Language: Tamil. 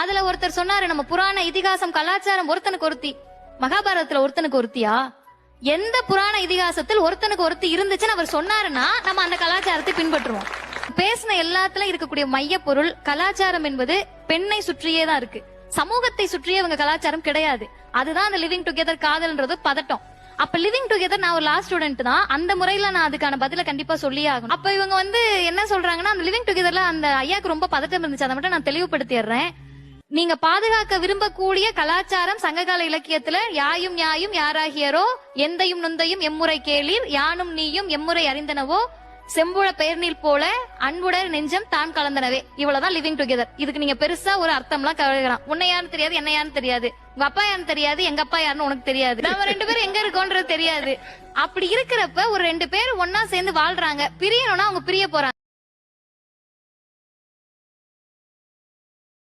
அதுல ஒருத்தர் சொன்னாரு, நம்ம புராண இதிகாசம் கலாச்சாரம் ஒருத்தனுக்கு ஒருத்தி. மகாபாரதத்துல ஒருத்தனுக்கு ஒருத்தியா? எந்த புராண இதிகாசத்தில் ஒருத்தனுக்கு ஒருத்தி இருந்துச்சுன்னு அவர் சொன்னாருன்னா நம்ம அந்த கலாச்சாரத்தை பின்பற்றுவோம். பேசின எல்லாத்துல இருக்கக்கூடிய மைய பொருள் கலாச்சாரம் என்பது பெண்ணை சுற்றியே தான் இருக்கு. சமூகத்தை சுற்றியே இவங்க கலாச்சாரம் கிடையாது. அதுதான் அந்த லிவிங் டுகெதர் காதல்ன்றது பதட்டம். அப்ப லிவிங் டுகெதர் நான் ஒரு லா ஸ்டூடெண்ட் தான், அந்த முறையில நான் அதுக்கான பதில கண்டிப்பா சொல்லியே ஆகணும். அப்ப இவங்க என்ன சொல்றாங்கன்னா, அந்த லிவிங் டுகெதர்ல அந்த ஐயாக்கு ரொம்ப பதட்டம் இருந்துச்சு, அதை மட்டும் நான் தெளிவுபடுத்திடுறேன். நீங்க பாதுகாக்க விரும்பக்கூடிய கலாச்சாரம் சங்ககால இலக்கியத்துல யாயும் யாயும் யாராகியரோ எந்தையும் நொந்தையும் எம்முறை கேளீர் யானும் நீயும் எம்முறை அறிந்தனவோ செம்புழ பெயர்நீல் போல அன்புடர் நெஞ்சம் தான் கலந்தனவே. இவ்வளவுதான் லிவிங் டுகெதர். இதுக்கு நீங்க பெருசா ஒரு அர்த்தம்லாம் கவலைக்கலாம். உன்னை யாருன்னு தெரியாது, என்ன யாருன்னு தெரியாது, உங்க அப்பா யாருன்னு தெரியாது, எங்க அப்பா யாருன்னு உனக்கு தெரியாது, நம்ம 2 பேரும் எங்க இருக்கோன்றது தெரியாது. அப்படி இருக்கிறப்ப ஒரு 2 பேர் ஒன்னா சேர்ந்து வாழ்றாங்க, பிரியணும்னா அவங்க பிரிய போறாங்க.